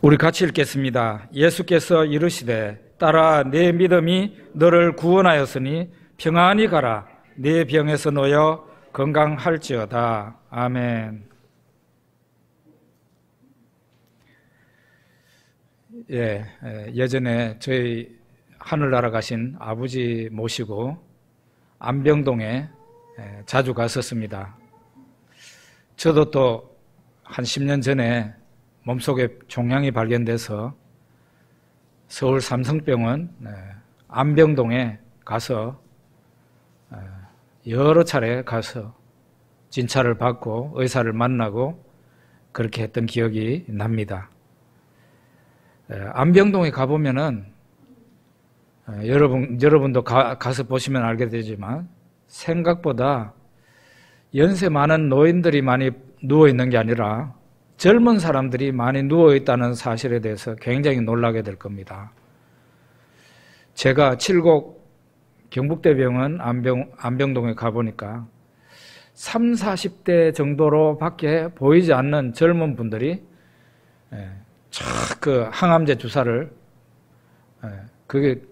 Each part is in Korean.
우리 같이 읽겠습니다. 예수께서 이르시되 딸아 내 믿음이 너를 구원하였으니 평안히 가라. 내 병에서 놓여 건강할지어다. 아멘. 예전에 저희 하늘나라 가신 아버지 모시고 안병동에 자주 갔었습니다. 저도 또 한 10년 전에 몸속에 종양이 발견돼서 서울 삼성병원 안병동에 가서 여러 차례 가서 진찰을 받고 의사를 만나고 그렇게 했던 기억이 납니다. 안병동에 가보면은 여러분도 가서 보시면 알게 되지만 생각보다 연세 많은 노인들이 많이 누워있는 게 아니라 젊은 사람들이 많이 누워있다는 사실에 대해서 굉장히 놀라게 될 겁니다. 제가 칠곡 경북대병원 안병동에 가보니까 30, 40대 정도로 밖에 보이지 않는 젊은 분들이 그 항암제 주사를 그게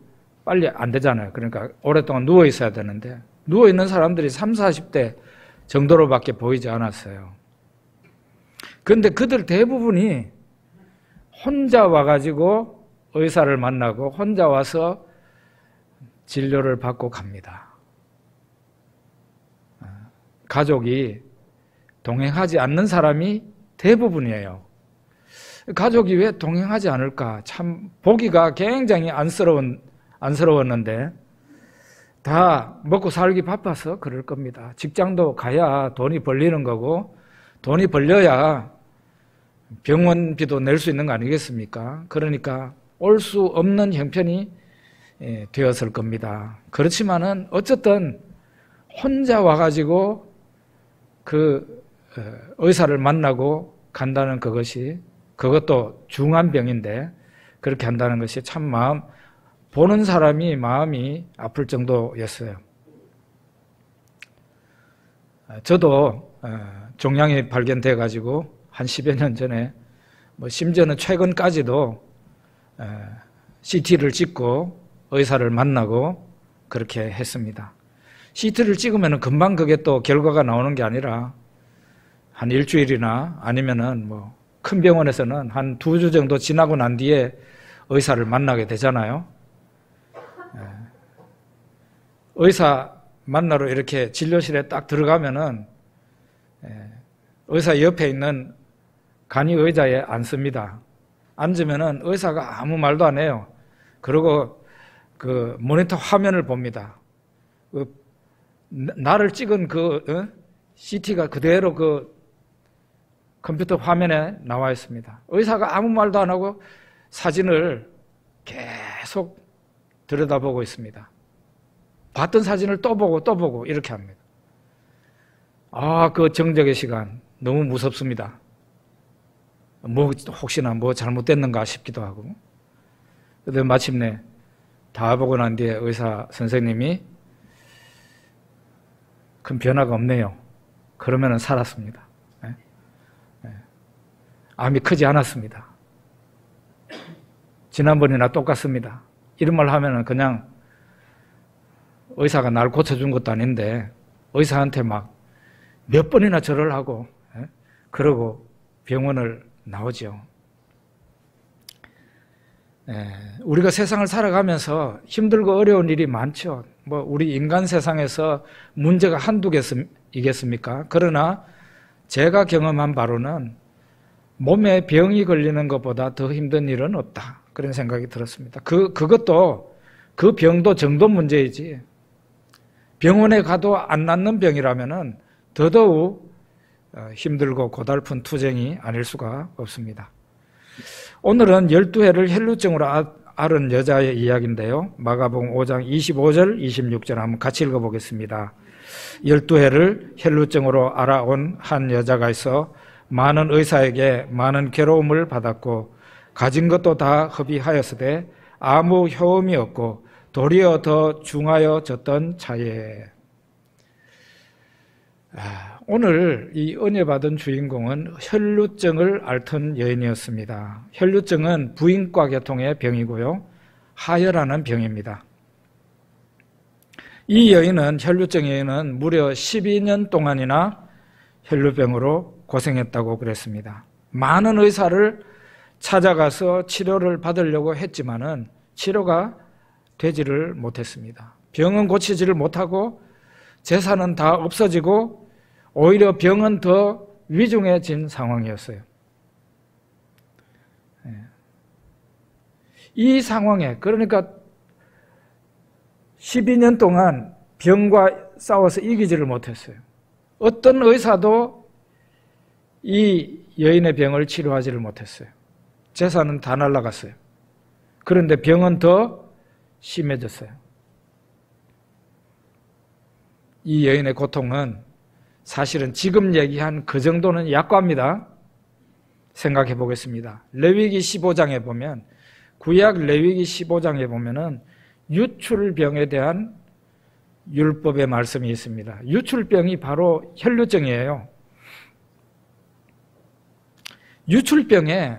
빨리 안 되잖아요. 그러니까 오랫동안 누워 있어야 되는데 누워 있는 사람들이 30, 40대 정도로밖에 보이지 않았어요. 그런데 그들 대부분이 혼자 와가지고 의사를 만나고 혼자 와서 진료를 받고 갑니다. 가족이 동행하지 않는 사람이 대부분이에요. 가족이 왜 동행하지 않을까? 참 보기가 굉장히 안쓰러웠는데 다 먹고 살기 바빠서 그럴 겁니다. 직장도 가야 돈이 벌리는 거고 돈이 벌려야 병원비도 낼 수 있는 거 아니겠습니까? 그러니까 올 수 없는 형편이 되었을 겁니다. 그렇지만은 어쨌든 혼자 와가지고 그 의사를 만나고 간다는 그것도 중한 병인데 그렇게 한다는 것이 참 보는 사람이 마음이 아플 정도였어요. 저도 종양이 발견돼 가지고 한 10여 년 전에 심지어는 최근까지도 CT를 찍고 의사를 만나고 그렇게 했습니다. CT를 찍으면 금방 그게 또 결과가 나오는 게 아니라 한 일주일이나 아니면은 큰 병원에서는 한 2주 정도 지나고 난 뒤에 의사를 만나게 되잖아요. 의사 만나러 이렇게 진료실에 딱 들어가면은 의사 옆에 있는 간이 의자에 앉습니다. 앉으면은 의사가 아무 말도 안 해요. 그리고 그 모니터 화면을 봅니다. 나를 찍은 CT가 그대로 그 컴퓨터 화면에 나와 있습니다. 의사가 아무 말도 안 하고 사진을 계속 들여다보고 있습니다. 봤던 사진을 또 보고 이렇게 합니다. 그 정적의 시간 너무 무섭습니다. 혹시나 잘못됐는가 싶기도 하고. 그런데 마침내 다 보고 난 뒤에 의사 선생님이 큰 변화가 없네요. 그러면은 살았습니다. 암이 크지 않았습니다. 지난번이나 똑같습니다. 이런 말 하면은 그냥 의사가 날 고쳐준 것도 아닌데 의사한테 막 몇 번이나 절을 하고 그러고 병원을 나오죠. 우리가 세상을 살아가면서 힘들고 어려운 일이 많죠. 우리 인간 세상에서 문제가 한두 개이겠습니까? 그러나 제가 경험한 바로는 몸에 병이 걸리는 것보다 더 힘든 일은 없다. 그런 생각이 들었습니다. 그것도 그 병도 정도 문제이지. 병원에 가도 안 낫는 병이라면은 더더욱 힘들고 고달픈 투쟁이 아닐 수가 없습니다. 오늘은 12해를 혈루증으로 앓은 여자의 이야기인데요. 마가복음 5장 25절, 26절 한번 같이 읽어보겠습니다. 12해를 혈루증으로 앓아온 한 여자가 있어 많은 의사에게 많은 괴로움을 받았고 가진 것도 다 허비하였으되 아무 효험이 없고 도리어 더 중하여졌던 차에 오늘 이 은혜 받은 주인공은 혈루증을 앓던 여인이었습니다. 혈루증은 부인과 계통의 병이고요. 하혈하는 병입니다. 이 여인은, 혈루증 여인은 무려 12년 동안이나 혈루병으로 고생했다고 그랬습니다. 많은 의사를 찾아가서 치료를 받으려고 했지만은 치료가 되지를 못했습니다. 병은 고치지를 못하고 재산은 다 없어지고 오히려 병은 더 위중해진 상황이었어요. 이 상황에, 그러니까 12년 동안 병과 싸워서 이기지를 못했어요. 어떤 의사도 이 여인의 병을 치료하지를 못했어요. 재산은 다 날아갔어요. 그런데 병은 더 심해졌어요. 이 여인의 고통은 사실은 지금 얘기한 그 정도는 약과입니다. 생각해 보겠습니다. 레위기 15장에 보면, 구약 레위기 15장에 보면은 유출병에 대한 율법의 말씀이 있습니다. 유출병이 바로 혈루증이에요. 유출병에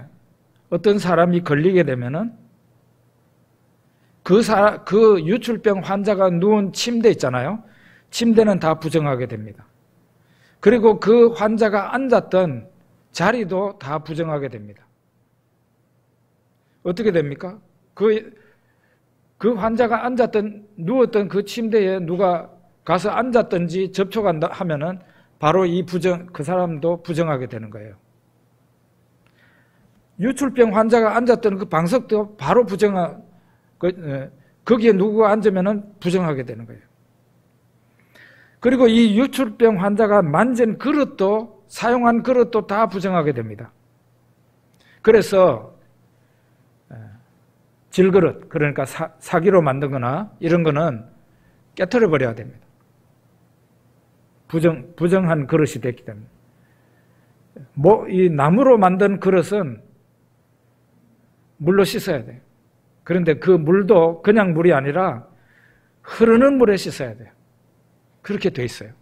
어떤 사람이 걸리게 되면은 그 유출병 환자가 누운 침대 있잖아요. 침대는 다 부정하게 됩니다. 그리고 그 환자가 앉았던 자리도 다 부정하게 됩니다. 어떻게 됩니까? 그 환자가 누웠던 그 침대에 누가 가서 앉았든지 접촉한다 하면은 바로 그 사람도 부정하게 되는 거예요. 유출병 환자가 앉았던 그 방석도 바로 거기에 누구가 앉으면은 부정하게 되는 거예요. 그리고 이 유출병 환자가 만진 그릇도, 사용한 그릇도 다 부정하게 됩니다. 그래서 질그릇, 그러니까 사기로 만든 거나 이런 거는 깨트려 버려야 됩니다. 부정한 그릇이 됐기 때문에. 이 나무로 만든 그릇은 물로 씻어야 돼요. 그런데 그 물도 그냥 물이 아니라 흐르는 물에 씻어야 돼요. 그렇게 돼 있어요.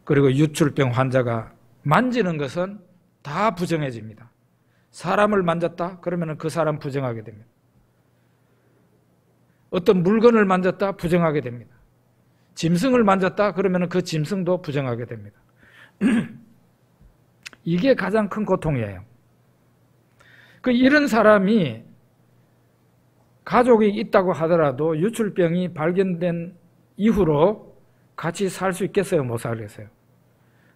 그리고 유출병 환자가 만지는 것은 다 부정해집니다. 사람을 만졌다? 그러면 그 사람 부정하게 됩니다. 어떤 물건을 만졌다? 부정하게 됩니다. 짐승을 만졌다? 그러면 그 짐승도 부정하게 됩니다. 이게 가장 큰 고통이에요. 이런 사람이 가족이 있다고 하더라도 유출병이 발견된 이후로 같이 살 수 있겠어요? 못 살겠어요?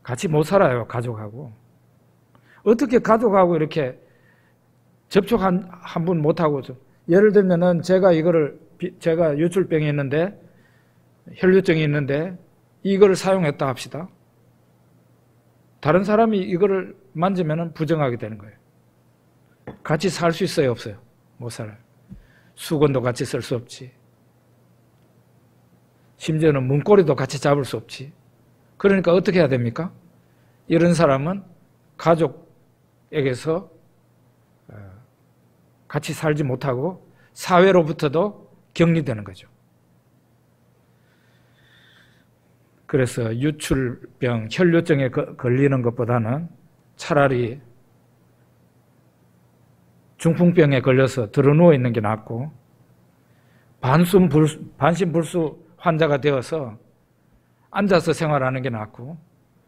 같이 못 살아요, 가족하고. 어떻게 가족하고 이렇게 접촉 한 분 못하고, 예를 들면은 제가 유출병이 있는데, 혈류증이 있는데, 이걸 사용했다 합시다. 다른 사람이 이거를 만지면은 부정하게 되는 거예요. 같이 살 수 있어요, 없어요? 못 살아요. 수건도 같이 쓸 수 없지. 심지어는 문고리도 같이 잡을 수 없지. 그러니까 어떻게 해야 됩니까? 이런 사람은 가족에게서 같이 살지 못하고 사회로부터도 격리되는 거죠. 그래서 유출병, 혈류증에 걸리는 것보다는 차라리 중풍병에 걸려서 드러누워 있는 게 낫고 반신불수 환자가 되어서 앉아서 생활하는 게 낫고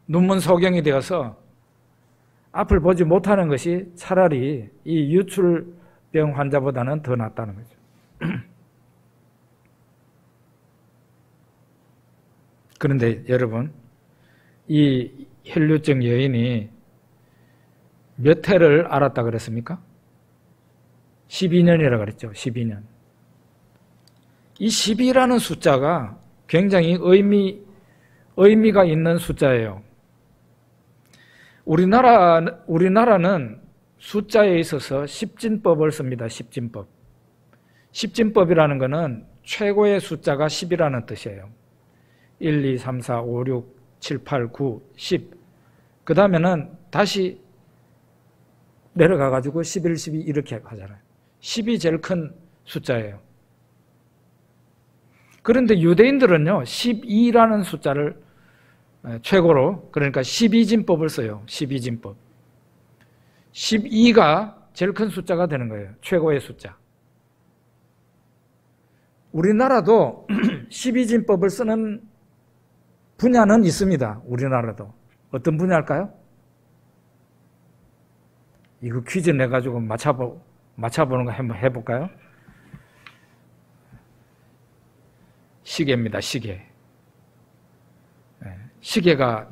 눈먼 소경이 되어서 앞을 보지 못하는 것이 차라리 이 유출병 환자보다는 더 낫다는 거죠. 그런데 여러분, 이 혈류증 여인이 몇 해를 앓았다 그랬습니까? 12년이라고 그랬죠. 12년. 이 12라는 숫자가 굉장히 의미가 있는 숫자예요. 우리나라는 숫자에 있어서 십진법을 씁니다. 십진법. 십진법이라는 것은 최고의 숫자가 10이라는 뜻이에요. 1, 2, 3, 4, 5, 6, 7, 8, 9, 10. 그 다음에는 다시 내려가가지고 11, 12 이렇게 하잖아요. 10이 제일 큰 숫자예요. 그런데 유대인들은요, 12라는 숫자를 최고로, 그러니까 12진법을 써요. 12진법. 12가 제일 큰 숫자가 되는 거예요. 최고의 숫자. 우리나라도 12진법을 쓰는 분야는 있습니다. 우리나라도. 어떤 분야일까요? 이거 퀴즈 내가지고 맞춰보는 거 한번 해볼까요? 시계입니다. 시계. 시계가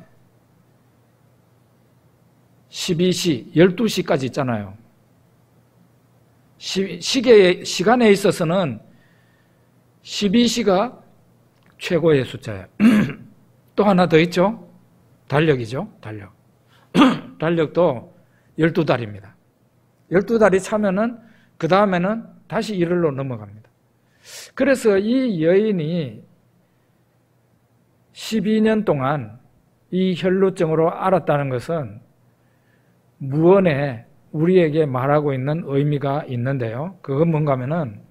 12시, 12시까지 있잖아요. 시계의 시간에 있어서는 12시가 최고의 숫자예요. 또 하나 더 있죠? 달력이죠. 달력. 달력도 12달입니다. 12달이 차면은 그 다음에는 다시 1월로 넘어갑니다. 그래서 이 여인이 12년 동안 이 혈루증으로 앓았다는 것은 무언에 우리에게 말하고 있는 의미가 있는데요. 그건 뭔가 하면은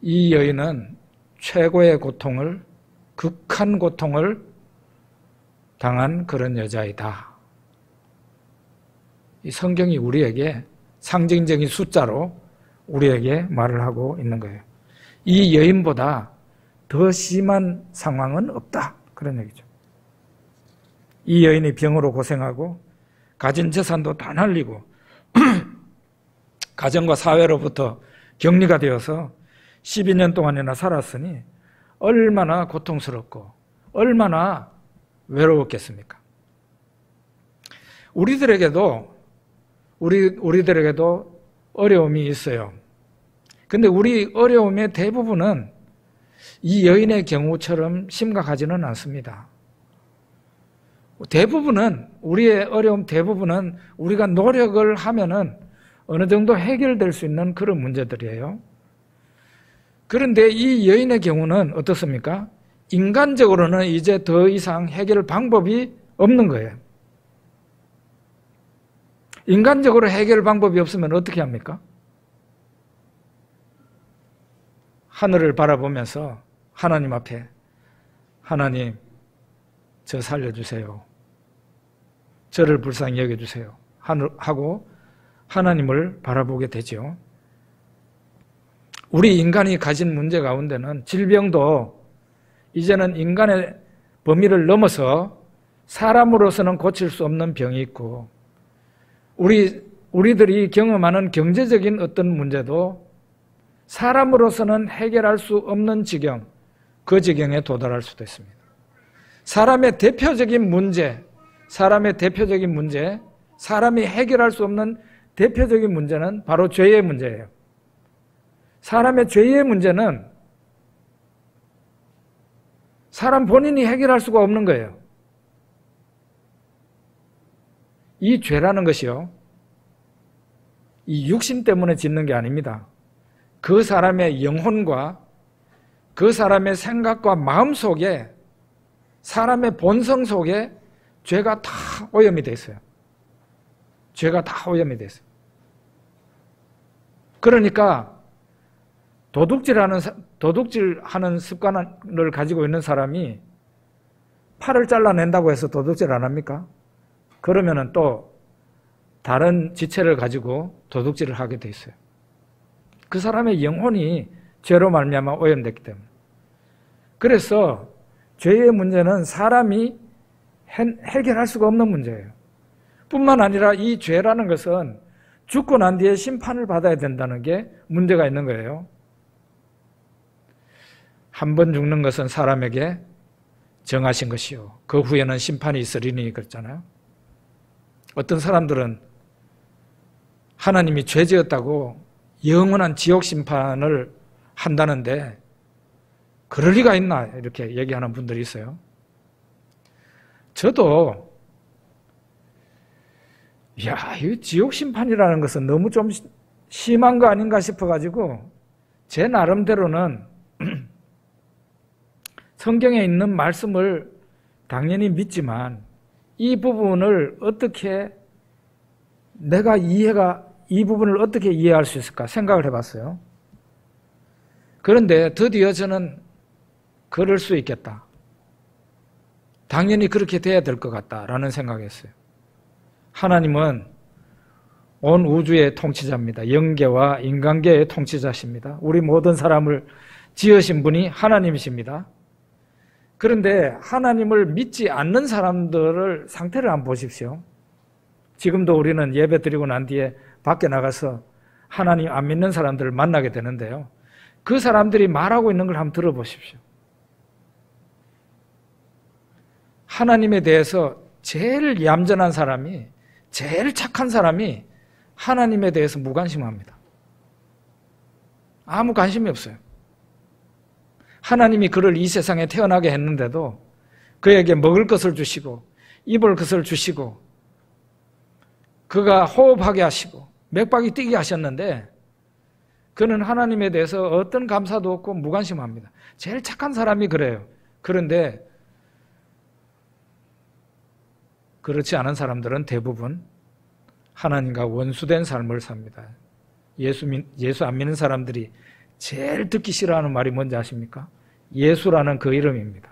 이 여인은 최고의 고통을, 극한 고통을 당한 그런 여자이다. 이 성경이 우리에게 상징적인 숫자로 우리에게 말을 하고 있는 거예요. 이 여인보다 더 심한 상황은 없다. 그런 얘기죠. 이 여인이 병으로 고생하고 가진 재산도 다 날리고 가정과 사회로부터 격리가 되어서 12년 동안이나 살았으니 얼마나 고통스럽고 얼마나 외로웠겠습니까? 우리들에게도 어려움이 있어요. 근데 우리 어려움의 대부분은 이 여인의 경우처럼 심각하지는 않습니다. 우리의 어려움 대부분은 우리가 노력을 하면은 어느 정도 해결될 수 있는 그런 문제들이에요. 그런데 이 여인의 경우는 어떻습니까? 인간적으로는 이제 더 이상 해결 방법이 없는 거예요. 인간적으로 해결 방법이 없으면 어떻게 합니까? 하늘을 바라보면서 하나님 앞에 하나님, 저 살려주세요. 저를 불쌍히 여겨주세요. 하고 하나님을 바라보게 되죠. 우리 인간이 가진 문제 가운데는 질병도 이제는 인간의 범위를 넘어서 사람으로서는 고칠 수 없는 병이 있고 우리들이 경험하는 경제적인 어떤 문제도 사람으로서는 해결할 수 없는 지경, 그 지경에 도달할 수도 있습니다. 사람의 대표적인 문제, 사람이 해결할 수 없는 대표적인 문제는 바로 죄의 문제예요. 사람의 죄의 문제는 사람 본인이 해결할 수가 없는 거예요. 이 죄라는 것이요, 이 육신 때문에 짓는 게 아닙니다. 그 사람의 영혼과 그 사람의 생각과 마음 속에, 사람의 본성 속에 죄가 다 오염이 돼 있어요. 죄가 다 오염이 돼 있어요. 그러니까 도둑질하는 습관을 가지고 있는 사람이 팔을 잘라낸다고 해서 도둑질 안 합니까? 그러면은 또 다른 지체를 가지고 도둑질을 하게 돼 있어요. 그 사람의 영혼이 죄로 말미암아 오염됐기 때문에. 그래서 죄의 문제는 사람이 해결할 수가 없는 문제예요. 뿐만 아니라 이 죄라는 것은 죽고 난 뒤에 심판을 받아야 된다는 게 문제가 있는 거예요. 한 번 죽는 것은 사람에게 정하신 것이요, 그 후에는 심판이 있으리니 그랬잖아요. 어떤 사람들은 하나님이 죄 지었다고 영원한 지옥 심판을 한다는데 그럴 리가 있나, 이렇게 얘기하는 분들이 있어요. 저도 이 지옥 심판이라는 것은 너무 좀 심한 거 아닌가 싶어가지고 제 나름대로는 성경에 있는 말씀을 당연히 믿지만 이 부분을 어떻게 이 부분을 어떻게 이해할 수 있을까 생각을 해봤어요. 그런데 드디어 저는 그럴 수 있겠다. 당연히 그렇게 돼야 될 것 같다라는 생각했어요. 하나님은 온 우주의 통치자입니다. 영계와 인간계의 통치자십니다. 우리 모든 사람을 지으신 분이 하나님이십니다. 그런데 하나님을 믿지 않는 사람들을 상태를 한번 보십시오. 지금도 우리는 예배 드리고 난 뒤에 밖에 나가서 하나님 안 믿는 사람들을 만나게 되는데요. 그 사람들이 말하고 있는 걸 한번 들어보십시오. 하나님에 대해서 제일 얌전한 사람이, 제일 착한 사람이 하나님에 대해서 무관심합니다. 아무 관심이 없어요. 하나님이 그를 이 세상에 태어나게 했는데도 그에게 먹을 것을 주시고 입을 것을 주시고 그가 호흡하게 하시고 맥박이 뛰게 하셨는데 그는 하나님에 대해서 어떤 감사도 없고 무관심합니다. 제일 착한 사람이 그래요. 그런데 그렇지 않은 사람들은 대부분 하나님과 원수된 삶을 삽니다. 예수 안 믿는 사람들이 제일 듣기 싫어하는 말이 뭔지 아십니까? 예수라는 그 이름입니다.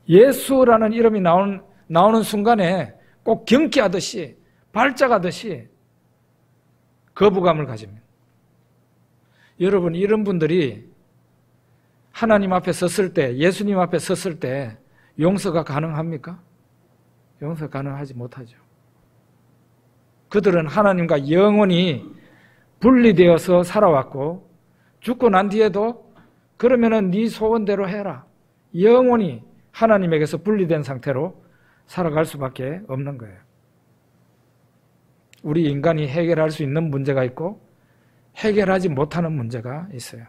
예수라는 이름이 나오는 순간에 꼭 경기하듯이 발작하듯이 거부감을 가집니다. 여러분, 이런 분들이 하나님 앞에 섰을 때, 예수님 앞에 섰을 때 용서가 가능합니까? 용서 가능하지 못하죠. 그들은 하나님과 영원히 분리되어서 살아왔고 죽고 난 뒤에도 그러면은 네 소원대로 해라. 영원히 하나님에게서 분리된 상태로 살아갈 수밖에 없는 거예요. 우리 인간이 해결할 수 있는 문제가 있고 해결하지 못하는 문제가 있어요.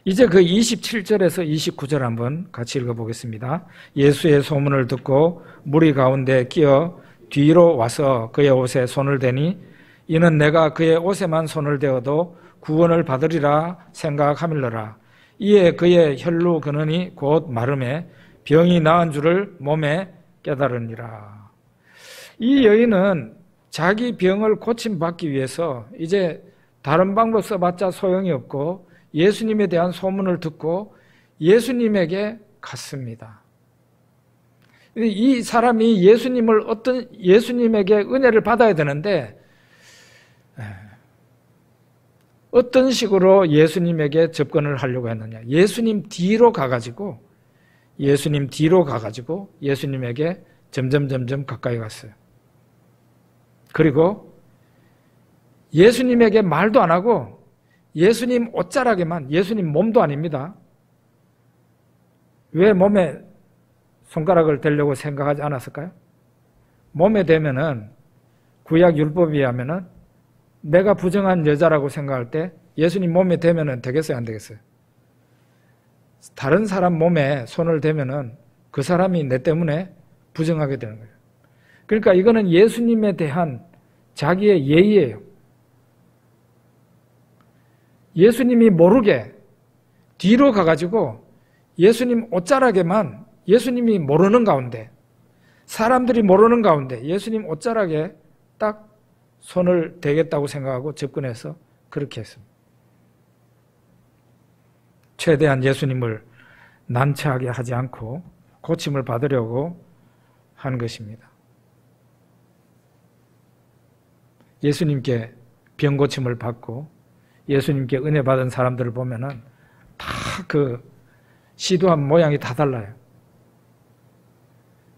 이제 그 27절에서 29절 한번 같이 읽어보겠습니다. 예수의 소문을 듣고 무리 가운데 끼어 뒤로 와서 그의 옷에 손을 대니 이는 내가 그의 옷에만 손을 대어도 구원을 받으리라 생각하밀러라. 이에 그의 혈루 근원이 곧 마름에 병이 나은 줄을 몸에 깨달으니라. 이 여인은 자기 병을 고침받기 위해서 이제 다른 방법 써봤자 소용이 없고 예수님에 대한 소문을 듣고 예수님에게 갔습니다. 이 사람이 예수님에게 은혜를 받아야 되는데 어떤 식으로 예수님에게 접근을 하려고 했느냐. 예수님 뒤로 가가지고 예수님에게 점점 가까이 갔어요. 그리고 예수님에게 말도 안 하고 예수님 옷자락에만, 예수님 몸도 아닙니다. 왜 몸에 손가락을 대려고 생각하지 않았을까요? 몸에 대면은 구약 율법에 의하면은 내가 부정한 여자라고 생각할 때 예수님 몸에 대면은 되겠어요, 안 되겠어요? 다른 사람 몸에 손을 대면은 그 사람이 내 때문에 부정하게 되는 거예요. 그러니까 이거는 예수님에 대한 자기의 예의예요. 예수님이 모르게 뒤로 가가지고 예수님 옷자락에만, 예수님이 모르는 가운데, 사람들이 모르는 가운데 예수님 옷자락에 딱 손을 대겠다고 생각하고 접근해서 그렇게 했습니다. 최대한 예수님을 난처하게 하지 않고 고침을 받으려고 한 것입니다. 예수님께 병 고침을 받고 예수님께 은혜 받은 사람들을 보면은 다 그 시도한 모양이 다 달라요.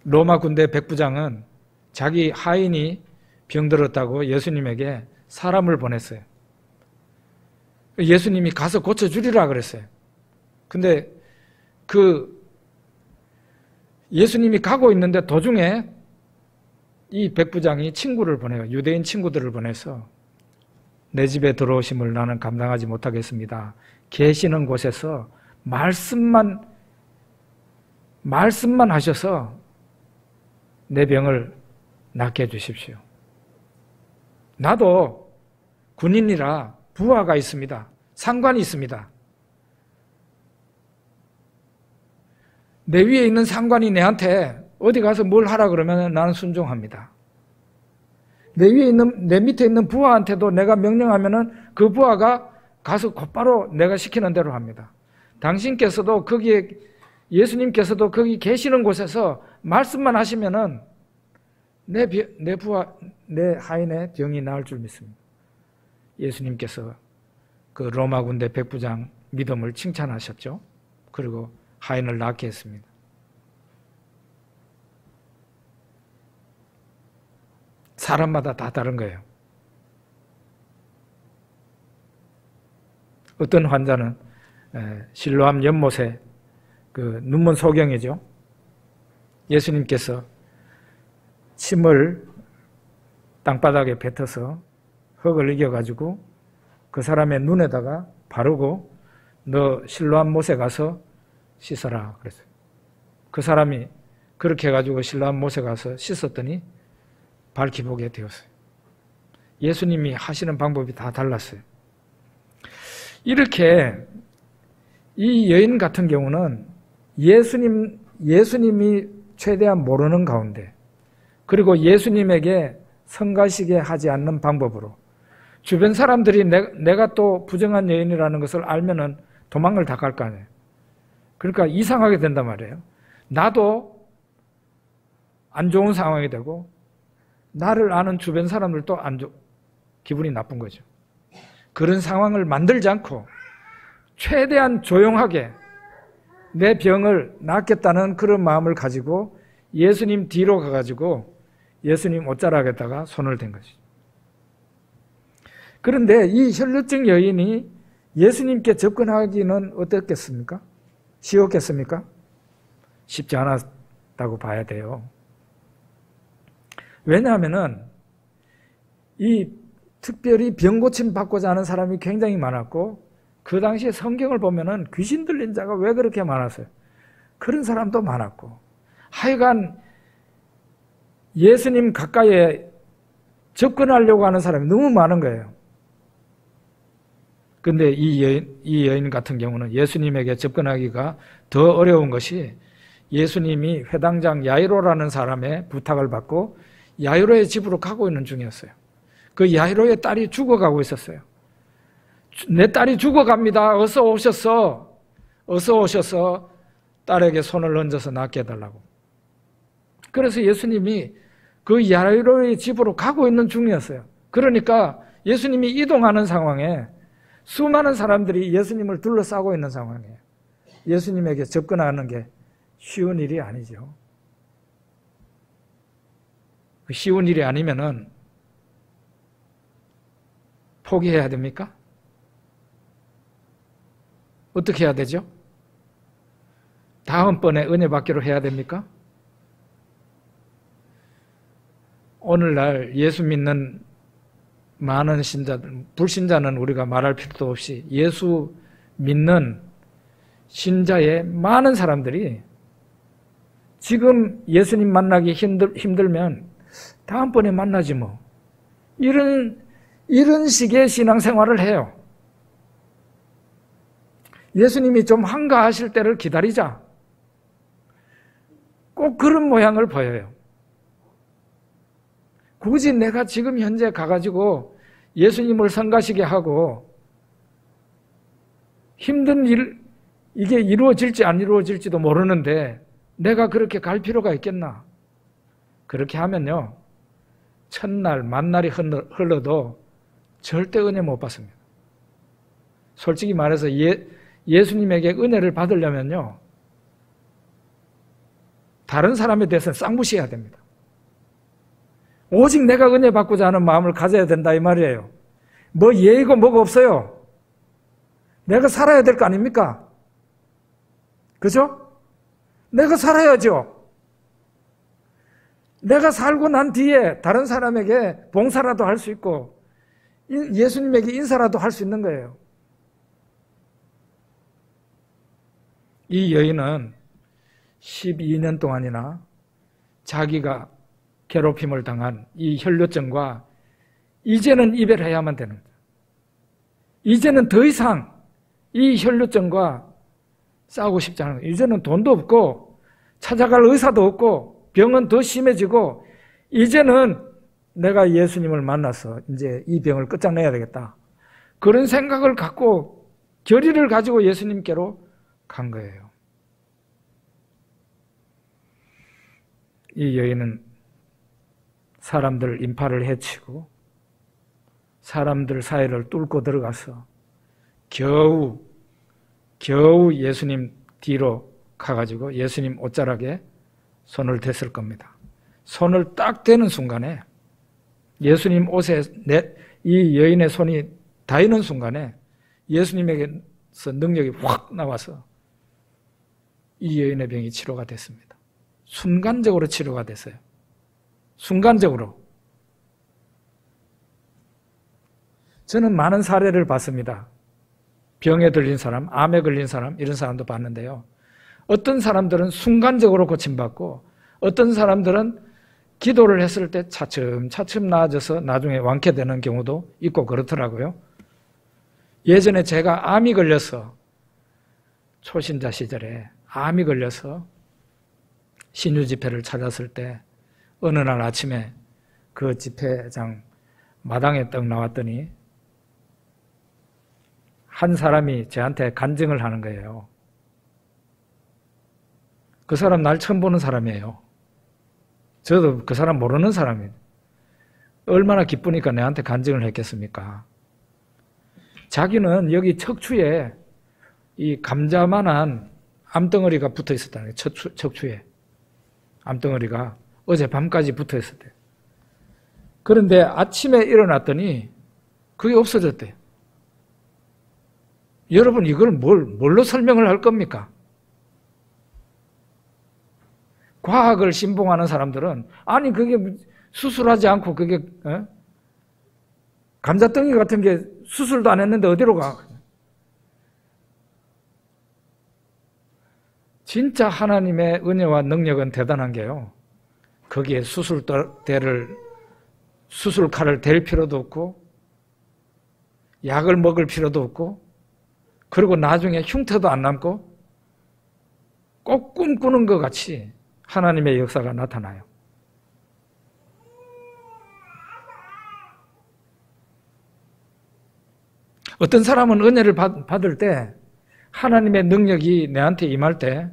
로마 군대 백부장은 자기 하인이 병들었다고 예수님에게 사람을 보냈어요. 예수님이 가서 고쳐주리라 그랬어요. 근데 예수님이 가고 있는데 도중에 이 백부장이 친구를 보내요. 유대인 친구들을 보내서 내 집에 들어오심을 나는 감당하지 못하겠습니다. 계시는 곳에서 말씀만 하셔서 내 병을 낫게 해주십시오. 나도 군인이라 부하가 있습니다. 상관이 있습니다. 내 위에 있는 상관이 내한테 어디 가서 뭘 하라 그러면 나는 순종합니다. 내 밑에 있는 부하한테도 내가 명령하면은 그 부하가 가서 곧바로 내가 시키는 대로 합니다. 당신께서도 거기에 예수님께서도 거기 계시는 곳에서 말씀만 하시면은 내 하인의 병이 나을 줄 믿습니다. 예수님께서 그 로마 군대 백부장 믿음을 칭찬하셨죠. 그리고 하인을 낫게 했습니다. 사람마다 다 다른 거예요. 어떤 환자는 실로암 연못에 그 눈먼 소경이죠. 예수님께서 침을 땅바닥에 뱉어서 흙을 이겨가지고 그 사람의 눈에다가 바르고 너 실로암 못에 가서 씻어라 그랬어요. 그 사람이 그렇게 해가지고 실로암 못에 가서 씻었더니 밝히 보게 되었어요. 예수님이 하시는 방법이 다 달랐어요. 이렇게 이 여인 같은 경우는 예수님이 최대한 모르는 가운데 그리고 예수님에게 성가시게 하지 않는 방법으로 주변 사람들이 내가 또 부정한 여인이라는 것을 알면은 도망을 다 갈 거 아니에요. 그러니까 이상하게 된단 말이에요. 나도 안 좋은 상황이 되고 나를 아는 주변 사람들도 기분이 나쁜 거죠. 그런 상황을 만들지 않고 최대한 조용하게 내 병을 낫겠다는 그런 마음을 가지고 예수님 뒤로 가가지고 예수님 옷자락에다가 손을 댄 것이죠. 그런데 이 혈루증 여인이 예수님께 접근하기는 어떻겠습니까? 쉬웠겠습니까? 쉽지 않았다고 봐야 돼요. 왜냐하면은 이 특별히 병 고침 받고자 하는 사람이 굉장히 많았고 그 당시에 성경을 보면은 귀신 들린 자가 왜 그렇게 많았어요? 그런 사람도 많았고 하여간 예수님 가까이에 접근하려고 하는 사람이 너무 많은 거예요. 근데 이 여인 같은 경우는 예수님에게 접근하기가 더 어려운 것이 예수님이 회당장 야이로라는 사람의 부탁을 받고 야이로의 집으로 가고 있는 중이었어요. 그 야이로의 딸이 죽어가고 있었어요. 내 딸이 죽어갑니다. 어서 오셔서 딸에게 손을 얹어서 낫게 해달라고. 그래서 예수님이 그 야이로의 집으로 가고 있는 중이었어요. 그러니까 예수님이 이동하는 상황에 수많은 사람들이 예수님을 둘러싸고 있는 상황이에요. 예수님에게 접근하는 게 쉬운 일이 아니죠. 쉬운 일이 아니면은 포기해야 됩니까? 어떻게 해야 되죠? 다음번에 은혜 받기로 해야 됩니까? 오늘날 예수 믿는 많은 신자들, 불신자는 우리가 말할 필요도 없이 예수 믿는 신자의 많은 사람들이 지금 예수님 만나기 힘들면 다음번에 만나지 뭐. 이런 식의 신앙생활을 해요. 예수님이 좀 한가하실 때를 기다리자. 꼭 그런 모양을 보여요. 굳이 내가 지금 현재 가가지고 예수님을 성가시게 하고 힘든 일, 이게 이루어질지 안 이루어질지도 모르는데 내가 그렇게 갈 필요가 있겠나? 그렇게 하면요, 첫날, 만날이 흘러도 절대 은혜 못 받습니다. 솔직히 말해서 예수님에게 은혜를 받으려면요, 다른 사람에 대해서는 쌍무시해야 됩니다. 오직 내가 은혜 받고자 하는 마음을 가져야 된다 이 말이에요. 뭐 예의고 뭐가 없어요. 내가 살아야 될 거 아닙니까? 그죠? 내가 살아야죠. 내가 살고 난 뒤에 다른 사람에게 봉사라도 할 수 있고 예수님에게 인사라도 할 수 있는 거예요. 이 여인은 12년 동안이나 자기가 괴롭힘을 당한 이 혈루증과 이제는 이별해야만 되는 거예요. 이제는 더 이상 이 혈루증과 싸우고 싶지 않은 거예요. 이제는 돈도 없고 찾아갈 의사도 없고 병은 더 심해지고 이제는 내가 예수님을 만나서 이제 이 병을 끝장내야 되겠다. 그런 생각을 갖고 결의를 가지고 예수님께로 간 거예요. 이 여인은 사람들 인파를 해치고 사람들 사이를 뚫고 들어가서 겨우 예수님 뒤로 가가지고 예수님 옷자락에 손을 댔을 겁니다. 손을 딱 대는 순간에 예수님 옷에 이 여인의 손이 닿이는 순간에 예수님에게서 능력이 확 나와서 이 여인의 병이 치료가 됐습니다. 순간적으로 치료가 됐어요. 순간적으로. 저는 많은 사례를 봤습니다. 병에 들린 사람, 암에 걸린 사람, 이런 사람도 봤는데요. 어떤 사람들은 순간적으로 고침받고 어떤 사람들은 기도를 했을 때 차츰차츰 나아져서 나중에 완쾌되는 경우도 있고 그렇더라고요. 예전에 제가 암이 걸려서 초신자 시절에 암이 걸려서 신유 집회를 찾았을 때 어느 날 아침에 그 집회장 마당에 떡 나왔더니 한 사람이 저한테 간증을 하는 거예요. 그 사람 날 처음 보는 사람이에요. 저도 그 사람 모르는 사람이에요. 얼마나 기쁘니까 내한테 간증을 했겠습니까? 자기는 여기 척추에 이 감자만한 암덩어리가 붙어 있었다는 거예요. 척추에. 암덩어리가 어젯밤까지 붙어 있었대요. 그런데 아침에 일어났더니 그게 없어졌대요. 여러분 이걸 뭘로 설명을 할 겁니까? 과학을 신봉하는 사람들은 아니 그게 수술하지 않고 그게 감자덩이 같은 게 수술도 안 했는데 어디로 가? 진짜 하나님의 은혜와 능력은 대단한 게요. 거기에 수술칼을 댈 필요도 없고 약을 먹을 필요도 없고 그리고 나중에 흉터도 안 남고 꼭 꿈꾸는 것 같이 하나님의 역사가 나타나요. 어떤 사람은 은혜를 받을 때 하나님의 능력이 내한테 임할 때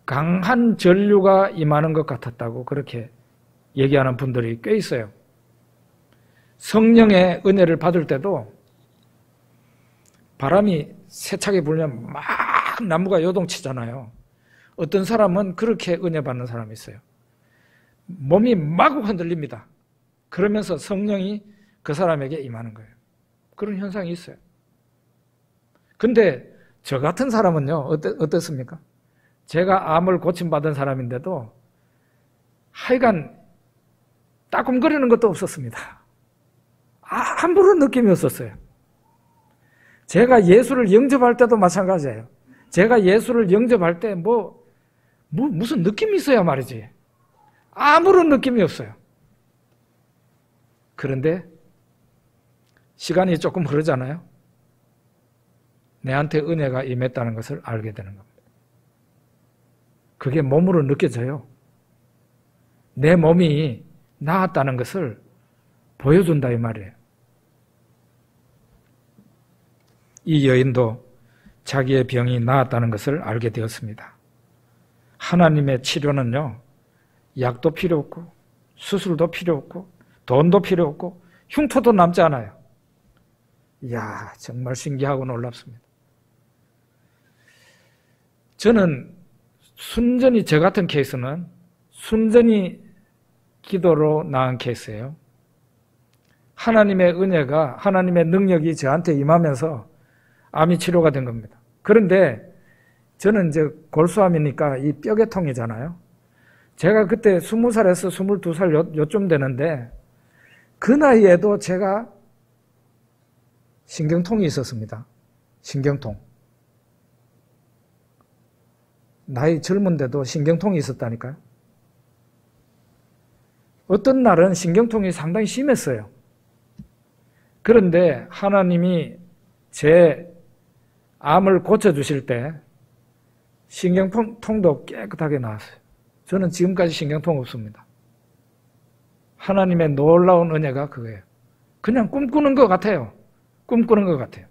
강한 전류가 임하는 것 같았다고 그렇게 얘기하는 분들이 꽤 있어요. 성령의 은혜를 받을 때도 바람이 세차게 불면 막 나무가 요동치잖아요. 어떤 사람은 그렇게 은혜 받는 사람이 있어요. 몸이 마구 흔들립니다. 그러면서 성령이 그 사람에게 임하는 거예요. 그런 현상이 있어요. 근데 저 같은 사람은요, 어떻습니까? 제가 암을 고침받은 사람인데도 하여간 따끔거리는 것도 없었습니다. 아무런 느낌이 없었어요. 제가 예수를 영접할 때도 마찬가지예요. 제가 예수를 영접할 때 무슨 느낌이 있어야 말이지. 아무런 느낌이 없어요. 그런데 시간이 조금 흐르잖아요. 내한테 은혜가 임했다는 것을 알게 되는 겁니다. 그게 몸으로 느껴져요. 내 몸이 나았다는 것을 보여준다 이 말이에요. 이 여인도 자기의 병이 나았다는 것을 알게 되었습니다. 하나님의 치료는요, 약도 필요 없고 수술도 필요 없고 돈도 필요 없고 흉터도 남지 않아요. 이야, 정말 신기하고 놀랍습니다. 저는 순전히 저 같은 케이스는 순전히 기도로 나은 케이스예요. 하나님의 은혜가, 하나님의 능력이 저한테 임하면서 암이 치료가 된 겁니다. 그런데 저는 이제 골수암이니까 이 뼈계통이잖아요. 제가 그때 20살에서 22살 요쯤 되는데 그 나이에도 제가 신경통이 있었습니다. 신경통. 나이 젊은데도 신경통이 있었다니까요. 어떤 날은 신경통이 상당히 심했어요. 그런데 하나님이 제 암을 고쳐주실 때 신경통도 깨끗하게 나왔어요. 저는 지금까지 신경통 없습니다. 하나님의 놀라운 은혜가 그거예요. 그냥 꿈꾸는 것 같아요. 꿈꾸는 것 같아요.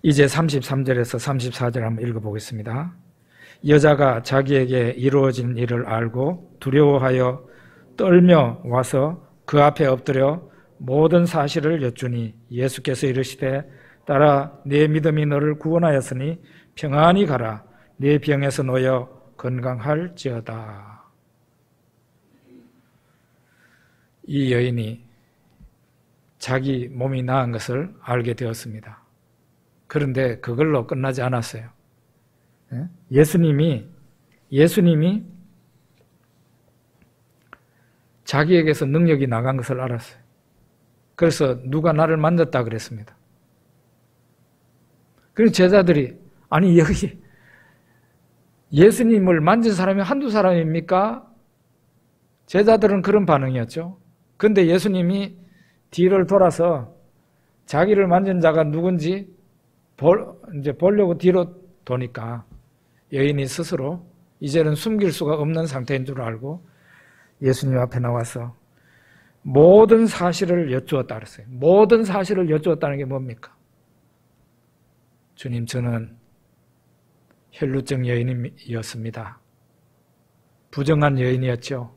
이제 33절에서 34절 한번 읽어보겠습니다. 여자가 자기에게 이루어진 일을 알고 두려워하여 떨며 와서 그 앞에 엎드려 모든 사실을 여쭈니 예수께서 이르시되 딸아 네 믿음이 너를 구원하였으니 평안히 가라 네 병에서 놓여 건강할지어다. 이 여인이 자기 몸이 나은 것을 알게 되었습니다. 그런데 그걸로 끝나지 않았어요. 예수님이 자기에게서 능력이 나간 것을 알았어요. 그래서 누가 나를 만졌다 그랬습니다. 그래서 제자들이 아니 여기 예수님을 만진 사람이 한두 사람입니까? 제자들은 그런 반응이었죠. 그런데 예수님이 뒤를 돌아서 자기를 만진 자가 누군지 이제 보려고 뒤로 도니까 여인이 스스로 이제는 숨길 수가 없는 상태인 줄 알고 예수님 앞에 나와서 모든 사실을 여쭈었다 그랬어요. 모든 사실을 여쭈었다는 게 뭡니까? 주님, 저는 혈루증 여인이었습니다. 부정한 여인이었죠.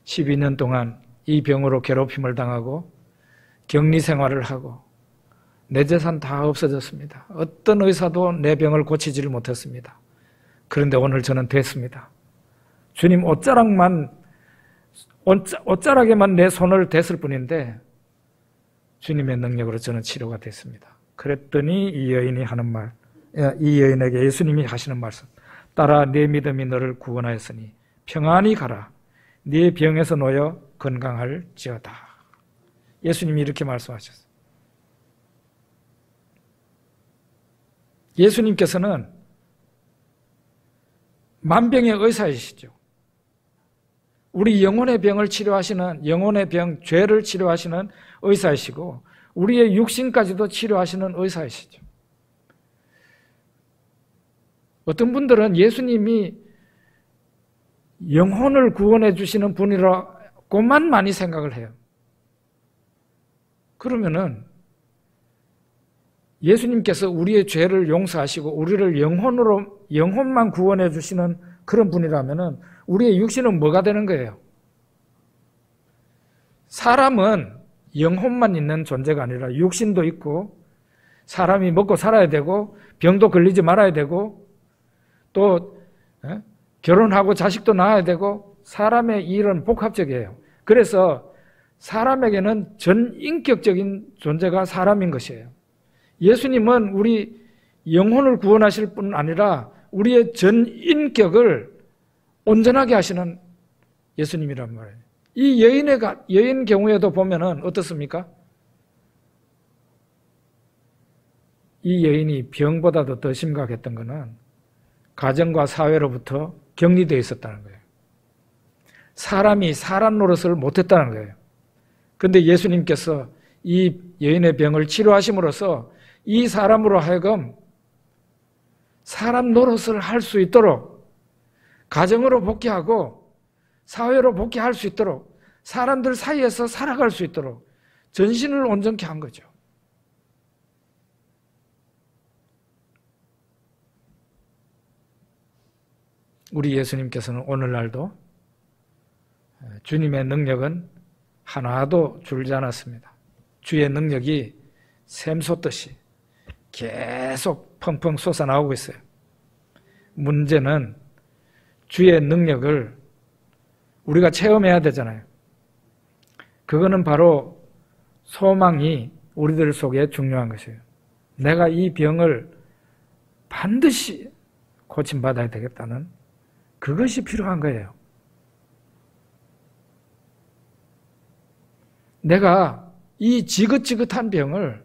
12년 동안 이 병으로 괴롭힘을 당하고 격리 생활을 하고 내 재산 다 없어졌습니다. 어떤 의사도 내 병을 고치지를 못했습니다. 그런데 오늘 저는 됐습니다. 주님 옷자락에만 내 손을 댔을 뿐인데 주님의 능력으로 저는 치료가 됐습니다. 그랬더니 이 여인에게 예수님이 하시는 말씀, 딸아 네 믿음이 너를 구원하였으니 평안히 가라 네 병에서 놓여 건강할지어다. 예수님이 이렇게 말씀하셨어요. 예수님께서는 만병의 의사이시죠. 우리 영혼의 병을 치료하시는, 영혼의 병, 죄를 치료하시는 의사이시고 우리의 육신까지도 치료하시는 의사이시죠. 어떤 분들은 예수님이 영혼을 구원해 주시는 분이라고만 많이 생각을 해요. 그러면은 예수님께서 우리의 죄를 용서하시고 우리를 영혼만 구원해 주시는 그런 분이라면은 우리의 육신은 뭐가 되는 거예요? 사람은 영혼만 있는 존재가 아니라 육신도 있고 사람이 먹고 살아야 되고 병도 걸리지 말아야 되고 또 결혼하고 자식도 낳아야 되고 사람의 일은 복합적이에요. 그래서 사람에게는 전인격적인 존재가 사람인 것이에요. 예수님은 우리 영혼을 구원하실 뿐 아니라 우리의 전인격을 온전하게 하시는 예수님이란 말이에요. 이 여인 경우에도 보면은 어떻습니까? 이 여인이 병보다도 더 심각했던 것은 가정과 사회로부터 격리되어 있었다는 거예요. 사람이 사람 노릇을 못했다는 거예요. 그런데 예수님께서 이 여인의 병을 치료하심으로써 이 사람으로 하여금 사람 노릇을 할 수 있도록 가정으로 복귀하고 사회로 복귀할 수 있도록 사람들 사이에서 살아갈 수 있도록 전신을 온전케 한 거죠. 우리 예수님께서는 오늘날도 주님의 능력은 하나도 줄지 않았습니다. 주의 능력이 샘솟듯이 계속 펑펑 솟아나오고 있어요. 문제는 주의 능력을 우리가 체험해야 되잖아요. 그거는 바로 소망이 우리들 속에 중요한 것이에요. 내가 이 병을 반드시 고침받아야 되겠다는 그것이 필요한 거예요. 내가 이 지긋지긋한 병을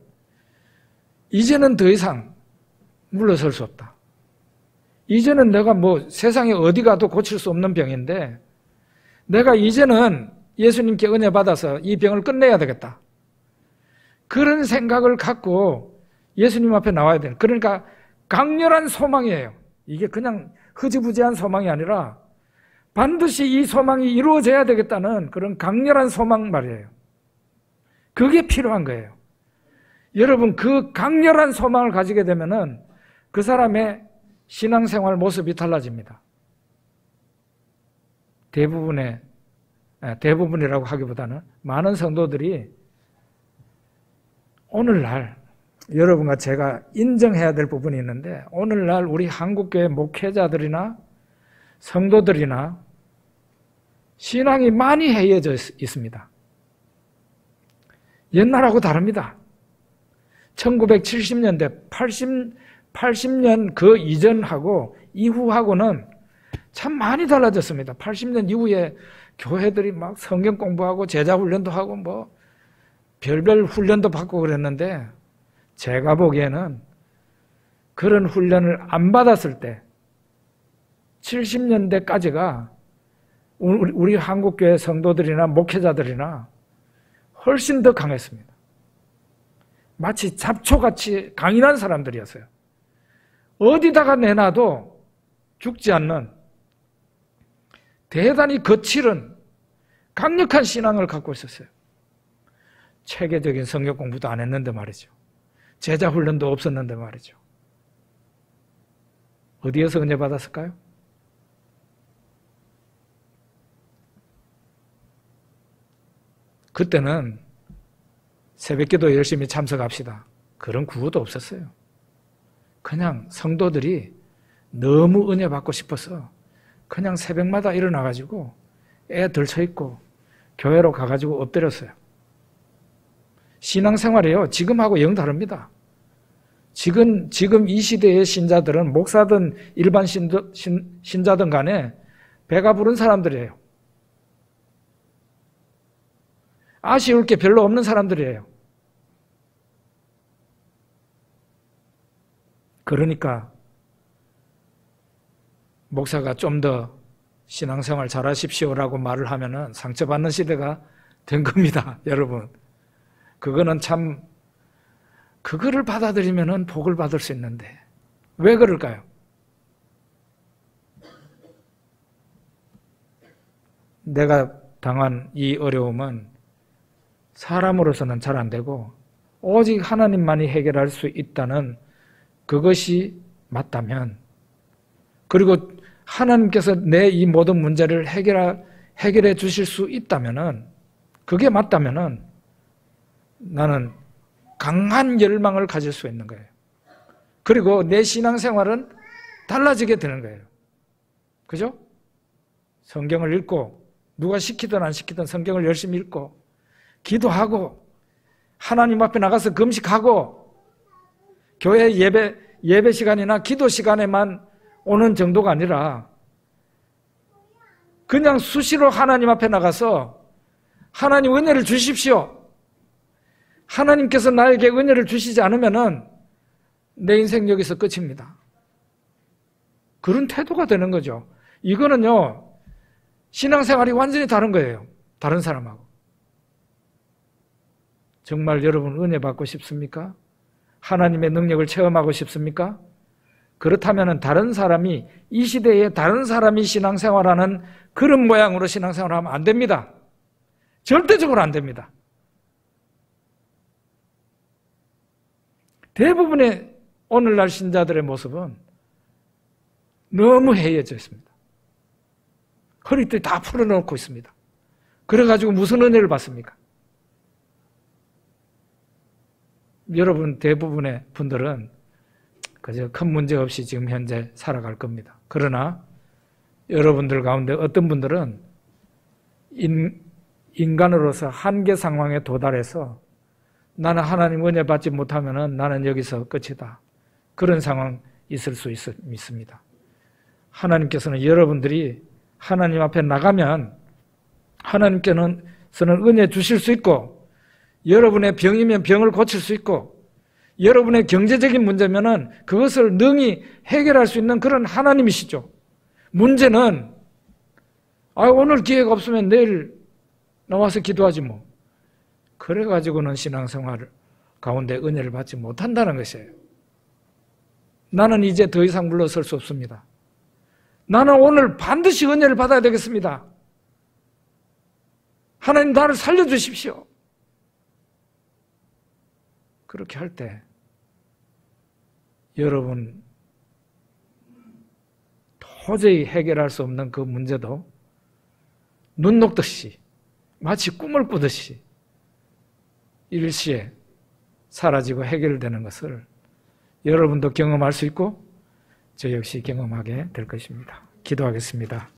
이제는 더 이상 물러설 수 없다. 이제는 내가 세상에 어디 가도 고칠 수 없는 병인데 내가 이제는 예수님께 은혜 받아서 이 병을 끝내야 되겠다. 그런 생각을 갖고 예수님 앞에 나와야 돼요. 그러니까 강렬한 소망이에요. 이게 그냥 흐지부지한 소망이 아니라 반드시 이 소망이 이루어져야 되겠다는 그런 강렬한 소망 말이에요. 그게 필요한 거예요. 여러분, 그 강렬한 소망을 가지게 되면은 그 사람의 신앙생활 모습이 달라집니다. 대부분이라고 하기보다는 많은 성도들이 오늘날 여러분과 제가 인정해야 될 부분이 있는데, 오늘날 우리 한국교회 목회자들이나 성도들이나 신앙이 많이 해이해져 있습니다. 옛날하고 다릅니다. 1970년대, 80년 그 이전하고 이후하고는 참 많이 달라졌습니다. 80년 이후에 교회들이 막 성경 공부하고 제자 훈련도 하고 뭐 별별 훈련도 받고 그랬는데, 제가 보기에는 그런 훈련을 안 받았을 때 70년대까지가 우리 한국교회 성도들이나 목회자들이나 훨씬 더 강했습니다. 마치 잡초같이 강인한 사람들이었어요. 어디다가 내놔도 죽지 않는 대단히 거칠은 강력한 신앙을 갖고 있었어요. 체계적인 성경 공부도 안 했는데 말이죠. 제자 훈련도 없었는데 말이죠. 어디에서 은혜 받았을까요? 그때는 새벽기도 열심히 참석합시다, 그런 구호도 없었어요. 그냥 성도들이 너무 은혜 받고 싶어서 그냥 새벽마다 일어나가지고 애 들쳐있고 교회로 가가지고 엎드렸어요. 신앙생활이요, 지금하고 영 다릅니다. 지금 이 시대의 신자들은 목사든 일반 신자든 간에 배가 부른 사람들이에요. 아쉬울 게 별로 없는 사람들이에요. 그러니까 목사가 좀 더 신앙생활 잘하십시오라고 말을 하면은 상처받는 시대가 된 겁니다, 여러분. 그거는 참, 그거를 받아들이면은 복을 받을 수 있는데 왜 그럴까요? 내가 당한 이 어려움은 사람으로서는 잘 안 되고 오직 하나님만이 해결할 수 있다는 그것이 맞다면, 그리고 하나님께서 내 이 모든 문제를 해결해 주실 수 있다면은, 그게 맞다면은 나는 강한 열망을 가질 수 있는 거예요. 그리고 내 신앙생활은 달라지게 되는 거예요. 그죠? 성경을 읽고, 누가 시키든 안 시키든 성경을 열심히 읽고 기도하고 하나님 앞에 나가서 금식하고 교회 예배 시간이나 기도 시간에만 오는 정도가 아니라 그냥 수시로 하나님 앞에 나가서 하나님 은혜를 주십시오, 하나님께서 나에게 은혜를 주시지 않으면은 내 인생 여기서 끝입니다, 그런 태도가 되는 거죠. 이거는요, 신앙생활이 완전히 다른 거예요, 다른 사람하고. 정말 여러분 은혜 받고 싶습니까? 하나님의 능력을 체험하고 싶습니까? 그렇다면 다른 사람이, 이 시대에 다른 사람이 신앙생활하는 그런 모양으로 신앙생활하면 안 됩니다. 절대적으로 안 됩니다. 대부분의 오늘날 신자들의 모습은 너무 해이해져 있습니다. 허리띠 다 풀어놓고 있습니다. 그래가지고 무슨 은혜를 받습니까? 여러분 대부분의 분들은 그저 큰 문제 없이 지금 현재 살아갈 겁니다. 그러나 여러분들 가운데 어떤 분들은 인간으로서 한계 상황에 도달해서 나는 하나님 은혜 받지 못하면 나는 여기서 끝이다, 그런 상황 있을 수 있습니다. 하나님께서는 여러분들이 하나님 앞에 나가면 하나님께서는 은혜 주실 수 있고, 여러분의 병이면 병을 고칠 수 있고, 여러분의 경제적인 문제면은 그것을 능히 해결할 수 있는 그런 하나님이시죠. 문제는 오늘 기회가 없으면 내일 나와서 기도하지 뭐, 그래가지고는 신앙생활 가운데 은혜를 받지 못한다는 것이에요. 나는 이제 더 이상 물러설 수 없습니다. 나는 오늘 반드시 은혜를 받아야 되겠습니다. 하나님 나를 살려주십시오. 그렇게 할 때 여러분 도저히 해결할 수 없는 그 문제도 눈 녹듯이 마치 꿈을 꾸듯이 일시에 사라지고 해결되는 것을 여러분도 경험할 수 있고 저 역시 경험하게 될 것입니다. 기도하겠습니다.